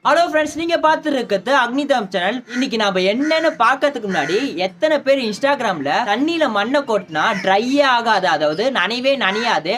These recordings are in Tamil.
ஹலோ ஃப்ரெண்ட்ஸ், நீங்க பார்த்துருக்கிறது அக்னி சேனல். இன்னைக்கு நாம என்னன்னு பார்க்கறதுக்கு முன்னாடி எத்தனை பேர் இன்ஸ்டாகிராம்ல தண்ணியில மண்ணை கொட்டினா ட்ரையே ஆகாது, அதாவது நனையாது,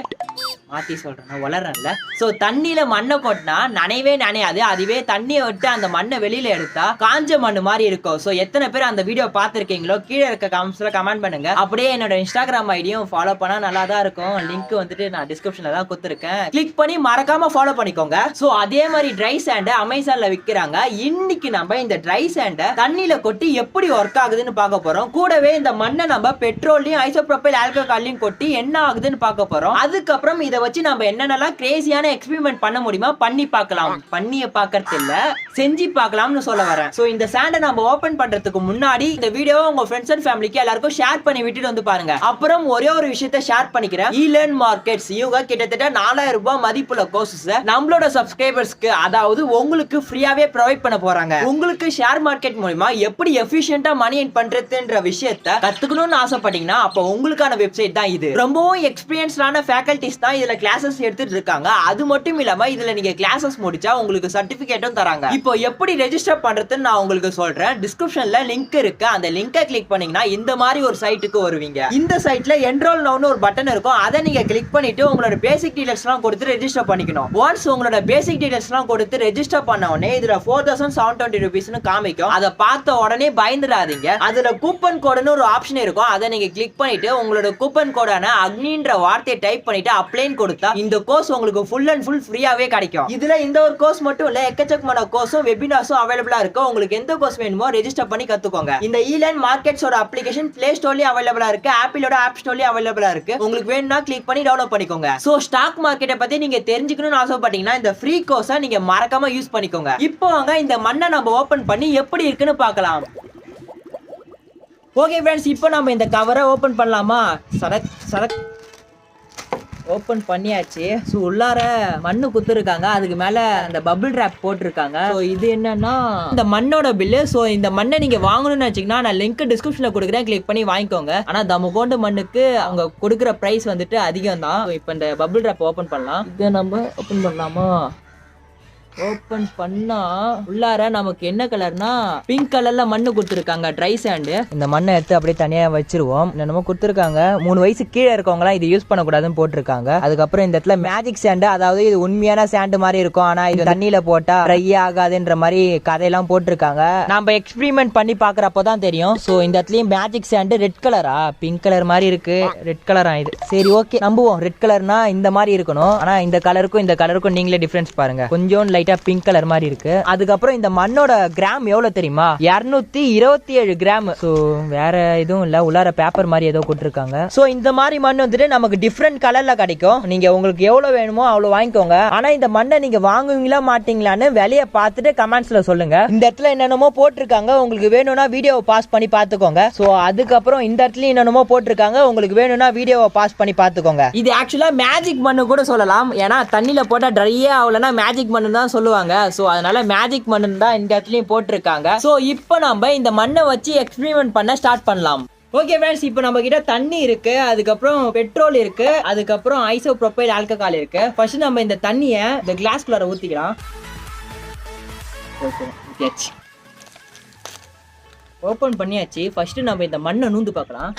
மாத்தி சொல்றேன் வளரல. சோ தண்ணியில மண்ணை கொட்டினா நனையாது, அதுவே தண்ணியை விட்டு அந்த மண்ணை வெளியில எடுத்தா காஞ்ச மண்ணு மாதிரி இருக்கும். சோ எத்தனை பேர் அந்த வீடியோ பார்த்திருக்கீங்களோ கீழே இருக்க கமெண்ட்ஸ்ல கமெண்ட் பண்ணுங்க. அப்படியே என்னோட இன்ஸ்டாகிராம் ஐடியும் ஃபாலோ பண்ணா நல்லா தான் இருக்கும். லிங்க் வந்துட்டு நான் டிஸ்கிரிப்ஷன்ல தான் கொடுத்துருக்கேன், கிளிக் பண்ணி மறக்காம ஃபாலோ பண்ணிக்கோங்க. சோ அதே மாதிரி ட்ரை சாண்ட் அமேசான்ல விற்கிறாங்க. இன்னைக்கு நம்ம இந்த ட்ரை சாண்டை தண்ணியில கொட்டி எப்படி ஒர்க் ஆகுதுன்னு பார்க்க போறோம். கூடவே இந்த மண்ணை நம்ம பெட்ரோல்லையும் ஐசோப்ரோபைல் ஆல்கஹாலையும் கொட்டி என்ன ஆகுதுன்னு பார்க்க போறோம். அதுக்கப்புறம் இதை வச்சு நம்ம என்னென்னலாம் கிரேசியான எக்ஸ்பெரிமெண்ட் பண்ண முடியுமா பண்ணி பார்க்கலாம். பண்ணிய பார்க்கறது இல்ல, செஞ்சு பார்க்கலாம்னு சொல்ல வரேன். சோ இந்த சாண்டை நம்ம ஓபன் பண்றதுக்கு முன்னாடி இந்த வீடியோவை உங்க ஃப்ரெண்ட்ஸ் அண்ட் ஃபேமிலிக்கு எல்லாருக்கும் ஷேர் பண்ணி விட்டுட்டு வந்து பாருங்க. அப்புறம் ஒரே ஒரு விஷயத்தை ஷேர் பண்ணிக்கிறேன். ஈலன் மார்க்கெட்ஸ் இவங்க கிட்டத்தட்ட 4000 ரூபாய் மதிப்புள்ள கோர்சஸ் நம்மளோட சப்ஸ்கிரைபர்ஸ்க்கு, அதாவது உங்களுக்கு ஃப்ரீயாவே ப்ரொவைட் பண்ண போறாங்க. உங்களுக்கு ஷேர் மார்க்கெட் மூலமா எப்படி எஃபிஷியன்ட்டா மணி ஏர்ன் பண்றதுன்ற விஷயத்தை கத்துக்கணும்னு ஆசைப்பட்டீங்கன்னா அப்போ உங்களுக்கான வெப்சைட் தான் இது. ரொம்பவும் எக்ஸ்பீரியன்ஸ்டான ஃபேக்கல்டிஸ் தான் இதுல கிளாसेस எடுத்துட்டு இருக்காங்க. அது மட்டும் இல்லாம இதுல நீங்க கிளாसेस முடிச்சா உங்களுக்கு சர்டிபிகேட்டும் தராங்க. இப்போ எப்படி ரெஜிஸ்டர் பண்றதுன்னு நான் உங்களுக்கு சொல்றேன். டிஸ்கிரிப்ஷன்ல லிங்க் இருக்கு, அந்த லிங்கை கிளிக் பண்ணீங்கன்னா இந்த மாதிரி ஒரு சைட்டுக்கு வருவீங்க. இந்த சைட்ல என்ரோல் நவுன்னு ஒரு பட்டன் இருக்கும், அதை நீங்க கிளிக் பண்ணிட்டு உங்களோட பேசிக் டீடைல்ஸ்லாம் கொடுத்து ரெஜிஸ்டர் பண்ணிக்கணும். ஒன்ஸ் உங்களோட பேசிக் டீடைல்ஸ்லாம் கொடுத்து ரெஜிஸ்டர் பண்ண உடனே இதுல 4720 ரூபீஸ்னு காமிக்கும். அதை பார்த்த உடனே பயந்துடாதீங்க. அதுல கூப்பன் கோடுன்னு ஒரு ஆப்ஷன் இருக்கும், அதை நீங்க கிளிக் பண்ணிட்டு உங்களோட கூப்பன் கோடான அக்னின்ற வார்த்தையை டைப் பண்ணிட்டு அப்ளைன் கொடுத்தா இந்த கோர்ஸ் உங்களுக்கு ஃபுல் அண்ட் ஃபுல் ஃப்ரீயாவே கிடைக்கும். இதுல இந்த ஒரு கோர்ஸ் மட்டும் இல்ல, எக்கச்சக்கமான கோர்ஸும் வெபினார்ஸும் அவைலபிளா இருக்கு. உங்களுக்கு எந்த கோர்ஸ் வேணுமோ ரெஜிஸ்டர் பண்ணி கத்துக்கோங்க. இந்த ஈலன் மார்க்கெட்ஸோட அப்ளிகேஷன் பிளே ஸ்டோர்லயே அவைலபிளா இருக்கு, ஆப்பிளோட ஆப் ஸ்டோர்லயே அவைலபிளா இருக்கு. உங்களுக்கு வேணும்னா கிளிக் பண்ணி டவுன்லோட் பண்ணிக்கோங்க. சோ ஸ்டாக் மார்க்கெட்டை பத்தி நீங்க தெரிஞ்சுக்கணும்னு ஆசைப்பட்டீங்கன்னா இந்த ஃப்ரீ கோர்ஸை நீங்க மறக்காம யூஸ் பண்ணிக்கோங்க. இப்போ வாங்க இந்த மண்ணை நம்ம ஓபன் பண்ணி எப்படி இருக்குன்னு பார்க்கலாம். ஓகே ஃப்ரெண்ட்ஸ், இப்போ நம்ம இந்த கவரை ஓபன் பண்ணலாமா? சரக் ஓபன் பண்ணியாச்சு. ஸோ உள்ளார மண்ணு குத்துருக்காங்க, அதுக்கு மேல அந்த பபிள் ரேப் போட்டிருக்காங்க. ஸோ இது என்னன்னா இந்த மண்ணோட பில்லு. ஸோ இந்த மண்ணை நீங்க வாங்கணும்னு வச்சீங்கன்னா நான் லிங்க் டிஸ்கிரிப்ஷன்ல கொடுக்குறேன், கிளிக் பண்ணி வாங்கிக்கோங்க. ஆனா தமகோண்டு மண்ணுக்கு அவங்க கொடுக்குற பிரைஸ் வந்துட்டு அதிகம் தான். இப்போ இந்த பபிள் ரேப் ஓபன் பண்ணலாம். இதை நம்ம ஓபன் பண்ணலாமா? ஓபன் பண்ணா உள்ளார நமக்கு என்ன கலர்னா பிங்க் கலர்ல மண்ணு கொடுத்துருக்காங்க, ட்ரை சாண்டு. இந்த மண்ணை எடுத்து அப்படியே தனியா வச்சிருவோம். என்னமோ கொடுத்துருக்காங்க, 3 வயசு கீழே இருக்கவங்களாம் இது யூஸ் பண்ணக்கூடாதுன்னு போட்டிருக்காங்க. அதுக்கப்புறம் இந்த இடத்துல மேஜிக் சாண்டு, அதாவது இது உண்மையான சாண்டு மாதிரி இருக்கும், ஆனா இது தண்ணியில போட்டா ட்ரை ஆகாதுன்ற மாதிரி கதையெல்லாம் போட்டிருக்காங்க. நம்ம எக்ஸ்பெரிமெண்ட் பண்ணி பாக்குறப்பதான் தெரியும். சோ இந்த இடத்துலயும் மேஜிக் சாண்டு ரெட் கலரா பிங்க் கலர் மாதிரி இருக்கு, ரெட் கலரா இது. சரி ஓகே நம்புவோம், ரெட் கலர்னா இந்த மாதிரி இருக்கணும். ஆனா இந்த கலருக்கும் நீங்களே டிஃபரன்ஸ் பாருங்க, கொஞ்சம் பிங்க் கலர் மாதிரி இருக்கு. அதுக்கப்புறம் இந்த மண்ணோட கிராம் எவ்வளவு தெரியுமா? 227 கிராம். சோ வேற எதுவும் இல்ல, உள்ளார பேப்பர் மாதிரி ஏதோ கொடுத்திருக்காங்க. சோ இந்த மாதிரி மண் வந்துட்டு நமக்கு டிஃபரெண்ட் கலர்ல கிடைக்கும். நீங்க உங்களுக்கு எவ்வளவு வேணுமோ அவ்வளவு வாங்கிக்கோங்க. ஆனா இந்த மண்ணை நீங்க வாங்குவீங்களா மாட்டீங்களான்னு வெளிய பார்த்துட்டு கமெண்ட்ஸ்ல சொல்லுங்க. இந்த இடத்துல என்னென்னமோ போட்டிருக்காங்க, உங்களுக்கு வேணும்னா வீடியோவை பாஸ் பண்ணி பாத்துக்கோங்க. சோ அதுக்கப்புறம் இந்த இடத்துல என்னென்னமோ போட்டிருக்காங்க, உங்களுக்கு வேணும்னா வீடியோவை பாஸ் பண்ணி பாத்துக்கோங்க. இது ஆக்சுவலா மேஜிக் மண்ணு கூட சொல்லலாம், ஏன்னா தண்ணியில போட்டா ட்ரையே ஆகலன்னா மேஜிக் மண்ணு தான் சொல்லுவாங்க. சோ அதனால மேஜிக் மண் தான் இந்த இடத்துலயும் போட்டிருக்காங்க. சோ இப்போ நம்ம இந்த மண்ணை வச்சு எக்ஸ்பெரிமெண்ட் பண்ண ஸ்டார்ட் பண்ணலாம். ஓகே ஃப்ரெண்ட்ஸ், இப்போ நம்ம கிட்ட தண்ணி இருக்கு, அதுக்கப்புறம் பெட்ரோல் இருக்கு, அதுக்கப்புறம் ஐசோப்ரோபைல் ஆல்கஹால் இருக்கு. ஃபர்ஸ்ட் நம்ம இந்த தண்ணியை இந்த கிளாஸ்குள்ளார ஊத்திக்கலாம். ஓபன் பண்ணியாச்சு. ஃபர்ஸ்ட் நம்ம இந்த மண்ணை நூந்து பார்க்கலாம்.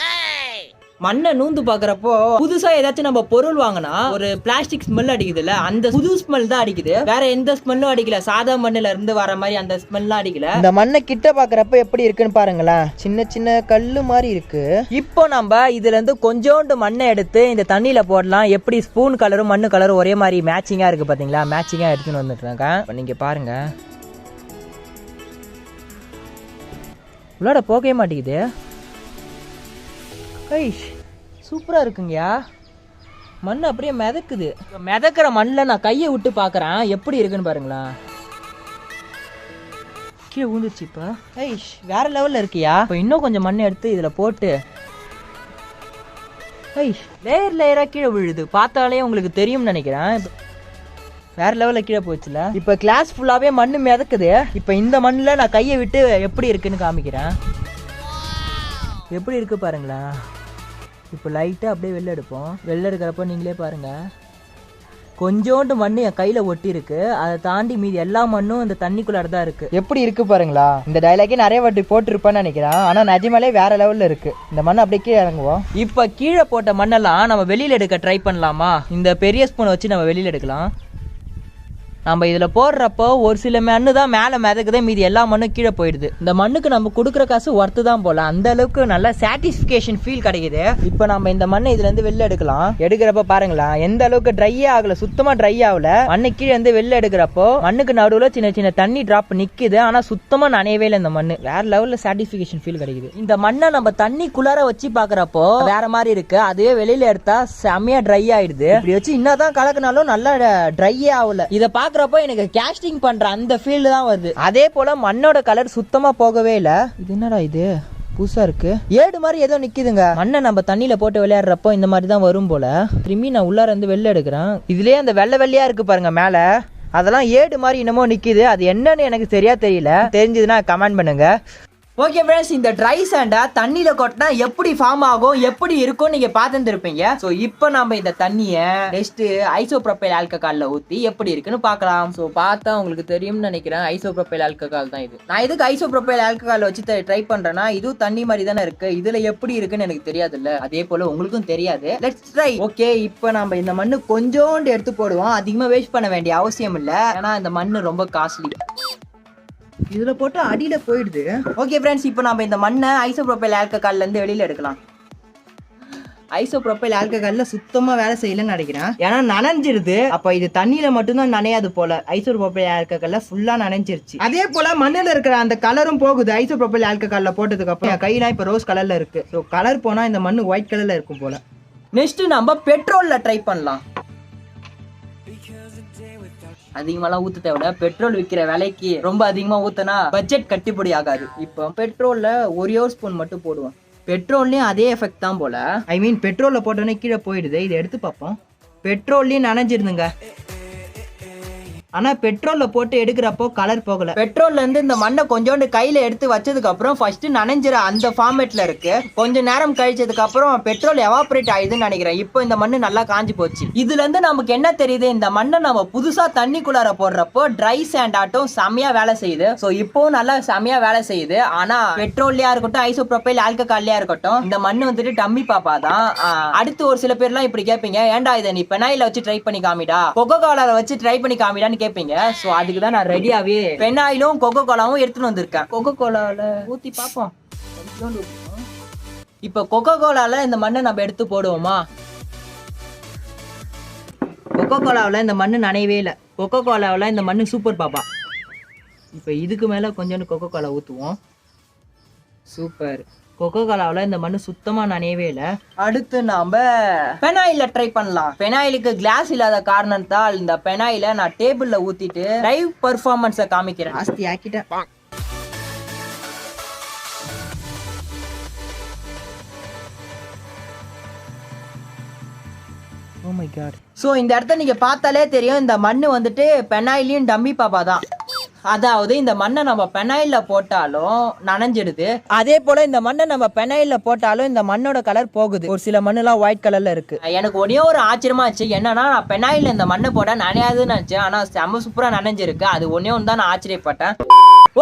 மண்ணை நூந்து பாக்குறப்போ புதுசா ஏதாச்சும் நம்ம பொருள் வாங்கினா ஒரு பிளாஸ்டிக் ஸ்மெல் அடிக்குதுல்ல, அந்த புது ஸ்மெல் தான் அடிக்குது, வேற எந்த ஸ்மெல்லும் அடிக்கல. சாதா மண்ணுல இருந்து வர மாதிரி அந்த ஸ்மெல்லாம் அடிக்கல. இந்த மண்ணை கிட்ட பாக்குறப்ப எப்படி இருக்குன்னு பாருங்களேன், சின்ன சின்ன கல்லு மாதிரி இருக்கு. இப்போ நம்ம இதுல இருந்து கொஞ்சோண்டு மண்ணை எடுத்து இந்த தண்ணியில போடலாம். எப்படி ஸ்பூன் கலரும் மண்ணு கலரும் ஒரே மாதிரி மேட்சிங்கா இருக்கு பாத்தீங்களா? மேட்சிங்கா எடுத்துன்னு வந்துட்டு நீங்க பாருங்க, உள்ளாட போகவே மாட்டேங்குது. சூப்பரா இருக்குங்கயா, மண் அப்படியே மிதக்குது. மிதக்கிற மண்ணில் நான் கையை விட்டு பாக்குறேன், எப்படி இருக்குன்னு பாருங்களேன். கீழே ஊந்துச்சு. இப்ப வேற லெவல்ல இருக்கியா. இப்போ இன்னும் கொஞ்சம் மண் எடுத்து இதுல போட்டு லேயர் லேயரா கீழே விழுது, பார்த்தாலே உங்களுக்கு தெரியும் நினைக்கிறேன். வேற லெவல்ல கீழே போச்சுல. இப்ப கிளாஸ் ஃபுல்லாவே மண்ணு மிதக்குது. இப்ப இந்த மண்ணில் நான் கையை விட்டு எப்படி இருக்குன்னு காமிக்கிறேன். எப்படி இருக்கு பாருங்களேன். இப்போ லைட்டாக அப்படியே வெளில எடுப்போம். வெளில எடுக்கிறப்போ நீங்களே பாருங்கள், கொஞ்சோண்டு மண்ணு என் கையில ஒட்டி இருக்கு. அதை தாண்டி மீதி எல்லா மண்ணும் இந்த தண்ணிக்குள்ளார தான் இருக்கு. எப்படி இருக்கு பாருங்களா. இந்த டைலாக்கே நிறைய வாட்டி போட்டிருப்பான்னு நினைக்கிறேன். ஆனா நிஜமாலே வேற லெவல்ல இருக்கு. இந்த மண் அப்படியே கீழே இறங்குவோம். இப்ப கீழே போட்ட மண்ணெல்லாம் நம்ம வெளியில எடுக்க ட்ரை பண்ணலாமா? இந்த பெரிய ஸ்பூனை வச்சு நம்ம வெளியில எடுக்கலாம். நம்ம இதில் போடுறப்போ ஒரு சில மண்ணு தான் மேலே மிதக்குதே, மீதி எல்லா மண்ணும் கீழே போயிடுது. இந்த மண்ணுக்கு நம்ம கொடுக்குற காசு ஒர்த்து தான் போல. அந்த அளவுக்கு நல்ல சாட்டிஸ்ஃபிகேஷன் ஃபீல் கிடைக்குது. இப்போ நம்ம இந்த மண்ணை இதுலேருந்து வெளில எடுக்கலாம். எடுக்கிறப்ப பாருங்களா எந்த அளவுக்கு ட்ரையே ஆகல, சுத்தமாக ட்ரை ஆகல. மண்ணு கீழே இருந்து வெளில எடுக்கிறப்போ மண்ணுக்கு நடுவில் சின்ன சின்ன தண்ணி டிராப் நிற்குது. ஆனால் சுத்தமாக நனையவே இல்லை. இந்த மண்ணு வேற லெவலில் சாட்டிஸ்ஃபிகேஷன் ஃபீல் கிடைக்குது. இந்த மண்ணை நம்ம தண்ணிக்குள்ளார வச்சு பார்க்குறப்போ வேற மாதிரி இருக்கு. அதுவே வெளியில எடுத்தா செம்மையா ட்ரை ஆயிடுது. இப்படி வச்சு என்னதான் கலக்குனாலும் நல்லா ட்ரையே ஆகல. இதை பார்க்க எனக்கு கேஸ்டிங் பண்ற அந்த ஃபீல் தான் வருது. அதே போல மண்ணோட கலர் சுத்தமா போகவே இல்ல. இது என்னடா இது புதுசா இருக்கு, ஏடு மாதிரி ஏதோ நிக்குதுங்க. மண்ணை நம்ம தண்ணியில போட்டு விளையாடுறப்போ இந்த மாதிரி தான் வரும் போல. திரும்பி நான் உள்ளார இருந்து வெளில எடுக்கிறேன். இதுலயே அந்த வெள்ளை வெள்ளையா இருக்கு பாருங்க மேல, அதெல்லாம் ஏடு மாதிரி இன்னமும் நிக்குது. அது என்னன்னு எனக்கு சரியா தெரியல. தெரிஞ்சதுன்னா கமெண்ட் பண்ணுங்க. ஓகே ஃப்ரெண்ட்ஸ், இந்த ட்ரை சாண்டா தண்ணியில கொட்டினா எப்படி ஃபார்ம் ஆகும், எப்படி இருக்கும் நீங்க பார்த்துருப்பீங்க. ஸோ இப்போ நம்ம இந்த தண்ணியை நெக்ஸ்ட் ஐசோப்ரோபைல் ஆல்கஹால்ல ஊற்றி எப்படி இருக்குன்னு பார்க்கலாம். ஸோ பார்த்தா உங்களுக்கு தெரியும்னு நினைக்கிறேன். ஐசோப்ரோபைல் ஆல்கஹால் தான் இது. நான் இதுக்கு ஐசோப்ரோபைல் ஆல்கஹால் வச்சு ட்ரை பண்றேன்னா இதுவும் தண்ணி மாதிரி தானே இருக்கு. இதுல எப்படி இருக்குன்னு எனக்கு தெரியாது இல்ல, அதே போல உங்களுக்கும் தெரியாது. Let's try. ஓகே, இப்போ நம்ம இந்த மண்ணு கொஞ்சோண்டு எடுத்து போடுவோம். அதிகமா வேஸ்ட் பண்ண வேண்டிய அவசியம் இல்லை, ஏன்னா இந்த மண்ணு ரொம்ப காஸ்ட்லி. இதுல போட்டு அடியில போயிடுது. ஓகே ஃப்ரெண்ட்ஸ், இப்போ நம்ம இந்த மண்ணை ஐசோப்ரோபைல் ஆல்கஹால்ல இருந்து வெளியில எடுக்கலாம். ஐசோப்ரோபைல் ஆல்கஹால்ல சுத்தமா வேலை செய்யலன்னு நினைக்கிறேன், ஏன்னா நனைஞ்சிருது. அப்ப இது தண்ணியில மட்டும்தான் நனையாது போல. ஐசோப்ரோபைல் ஆல்கஹால்ல ஃபுல்லா நனைஞ்சிருச்சு. அதே போல மண்ணில் இருக்கிற அந்த கலரும் போகுது. ஐசோப்ரோபைல் ஆல்கஹால்ல போட்டதுக்கு அப்புறம் என் கையெல்லாம் இப்ப ரோஸ் கலர்ல இருக்கு. ஸோ கலர் போனா இந்த மண்ணு ஒயிட் கலர்ல இருக்கும் போல. நெக்ஸ்ட் நம்ம பெட்ரோல்ல ட்ரை பண்ணலாம். அதிகமாலாம் ஊத்த தேவை. பெட்ரோல் விற்கிற விலைக்கு ரொம்ப அதிகமா ஊத்தினா பட்ஜெட் கட்டிப்படி ஆகாது. இப்போ பெட்ரோல்ல ஒரே ஒரு ஸ்பூன் மட்டும் போடுவோம். பெட்ரோல்லையும் அதே எஃபெக்ட் தான் போல. ஐ மீன் பெட்ரோல்ல போட்டோன்னே கீழே போயிடுது. இதை எடுத்து பார்ப்போம். பெட்ரோல்லையும் நனைஞ்சிருந்துங்க. ஆனா பெட்ரோல்ல போட்டு எடுக்கிறப்போ கலர் போகல. பெட்ரோல்ல இருந்து இந்த மண்ணை கொஞ்சோண்டு கையில எடுத்து வச்சதுக்கு அப்புறம் ஃபர்ஸ்ட் நனைஞ்சிர அந்த ஃபார்மேட்ல இருக்கு. கொஞ்ச நேரம் கழிச்சதுக்கு அப்புறம் பெட்ரோல் எவாபரேட் ஆயிடுதுன்னு நினைக்கிறேன். இப்போ இந்த மண்ணு நல்லா காஞ்சி போச்சு. இதுல இருந்து நமக்கு என்ன தெரியுது, இந்த மண்ணை நம்ம புதுசா தண்ணிக்குள்ளார போடுறப்போ ட்ரை சாண்ட் ஆட்டும் செம்மையா வேலை செய்யுது. ஸோ இப்போ நல்லா செம்மையா வேலை செய்யுது. ஆனா பெட்ரோல்லையா இருக்கட்டும், ஐசோப்ரோபைல் ஆல்கஹால்லையா இருக்கட்டும், இந்த மண்ணு வந்துட்டு டம்மி பாப்பா தான். அடுத்து ஒரு சில பேர்லாம் இப்படி கேட்பீங்க, ஏன்டா இதை நீ பெனாயில வச்சு ட்ரை பண்ணி காமிடா, கொக்கோகோலால வச்சு ட்ரை பண்ணி காமிடான்னு கேட்பீங்க. சோ அதுக்கு தான் நான் ரெடியாவே பெனாயிலும் கொக்கோகோலாவும் எடுத்துட்டு வந்திருக்கேன். கொக்கோகோலால ஊத்தி பாப்போம். இப்ப கொக்கோகோலால இந்த மண்ணை நம்ம எடுத்து போடுவோமா? கொக்கோகோலாவில் இந்த மண்ணு நனையவே இல்லை. கொக்கோகோலாவில் இந்த மண்ணு சூப்பர் பாப்பா. இப்ப இதுக்கு மேல கொஞ்சோண்டு கொக்கோகோலா ஊத்துவோம். சூப்பர். கொக்கோகோலாவில் இந்த மண்ணு சுத்தமா நனையவே இல்லை. அடுத்து நாம பெனாயில ட்ரை பண்ணலாம். பெனாயிலுக்கு கிளாஸ் இல்லாத காரணத்தால் இந்த பெனாயில நான் டேபிள்ல ஊத்திட்டு லைவ் பெர்ஃபார்மன்ஸை காமிக்கிறேன். ஆஸ்தி ஆக்கிட்டேன். Oh my god. சோ இந்த இடத்த நீங்க பார்த்தாலே தெரியும், இந்த மண்ணு வந்துட்டு பெனாயிலையும் டம்மி பாப்பா தான். அதாவது இந்த மண்ணை நம்ம பெனாயில போட்டாலும் நனைஞ்சிடுது. அதே போல இந்த மண்ணை நம்ம பெனாயில போட்டாலும் இந்த மண்ணோட கலர் போகுது. ஒரு சில மண்ணு எல்லாம் ஒயிட் கலர்ல இருக்கு. எனக்கு ஒரே ஒரு ஆச்சரியமா ஆச்சு, என்னன்னா நான் பெனாயில இந்த மண்ணை போட நனையாதுன்னு நினைச்சேன். ஆனா செம்ம சூப்பரா நனைஞ்சிருக்கு. அது ஒன்னே ஒன்று தான் நான் ஆச்சரியப்பட்டேன்.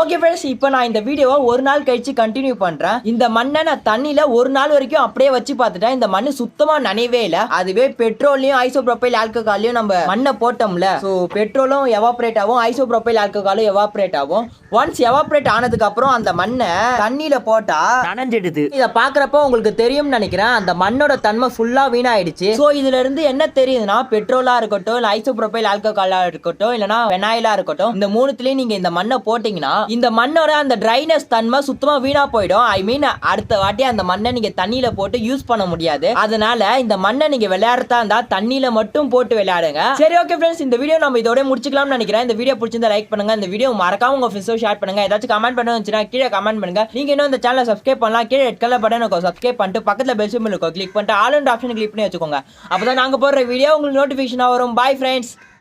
ஓகே ஃப்ரெண்ட்ஸ், இப்போ நான் இந்த வீடியோவை ஒரு நாள் கழிச்சு கண்டினியூ பண்றேன். இந்த மண்ணை நான் தண்ணியில ஒரு நாள் வரைக்கும் அப்படியே வச்சு பார்த்துட்டேன். இந்த மண்ணு சுத்தமா நனையவே இல்லை. அதுவே பெட்ரோல்லையும் ஐசோப்ரோபைல் ஆல்கஹால்லையும் நம்ம மண்ணை போட்டோம்ல, ஸோ பெட்ரோலும் எவாபரேட் ஆகும், ஐசோப்ரோபைல் ஆல்கஹாலும் எவாபரேட் ஆகும். ஒன்ஸ் எவாபரேட் ஆனதுக்கு அப்புறம் அந்த மண்ணை தண்ணியில போட்டா நனைஞ்சிடுது. இதை பாக்குறப்போ உங்களுக்கு தெரியும் நினைக்கிறேன், அந்த மண்ணோட தன்மை ஃபுல்லா வீணாயிடுச்சு. ஸோ இதுல இருந்து என்ன தெரியுதுன்னா, பெட்ரோலா இருக்கட்டும், இல்ல ஐசோப்ரோபைல் ஆல்கஹாலா இருக்கட்டும், இல்லைன்னா பெனாயிலா இருக்கட்டும், இந்த மூணுத்துலயும் நீங்க இந்த மண்ணை போட்டீங்கன்னா இந்த மண்ணோட அந்த ட்ரைனஸ் தன்மை சுத்தமா வீணா போயிடும். ஐ மீன் அடுத்த வாட்டி அந்த மண்ணை நீங்க தண்ணியில போட்டு யூஸ் பண்ண முடியாது. அதனால இந்த மண்ணை நீங்க விளையாடுறதா இருந்தா தண்ணியில மட்டும் போட்டு விளையாடுங்க. சரி, ஓகே ஃப்ரெண்ட்ஸ், இந்த வீடியோ நம்ம இதோட முடிச்சுக்கலாம்னு நினைக்கிறேன். இந்த வீடியோ பிடிச்சிருந்தா லைக் பண்ணுங்க. இந்த வீடியோ மறக்காம உங்க ஃப்ரெண்ட்ஸோட ஷேர் பண்ணுங்க. ஏதாச்சும் கமெண்ட் பண்ணுச்சுன்னா கீழே கமெண்ட் பண்ணுங்க. நீங்க இன்னும் இந்த சேனலை சப்ஸ்கிரைப் பண்ணலாம். கீழே ரெட் கலர் பட்டன் இருக்கும், சப்ஸ்கிரைப் பண்ணிட்டு பக்கத்துல பெல் சிம்பல் இருக்கும், கிளிக் பண்ணிட்டு ஆல் அண்ட் ஆப்ஷன் கிளிக் பண்ணி வச்சுக்கோங்க. அப்பதான் நாங்க போடுற வீடியோ உங்களுக்கு நோட்டிபிகேஷனா வரும். Bye friends.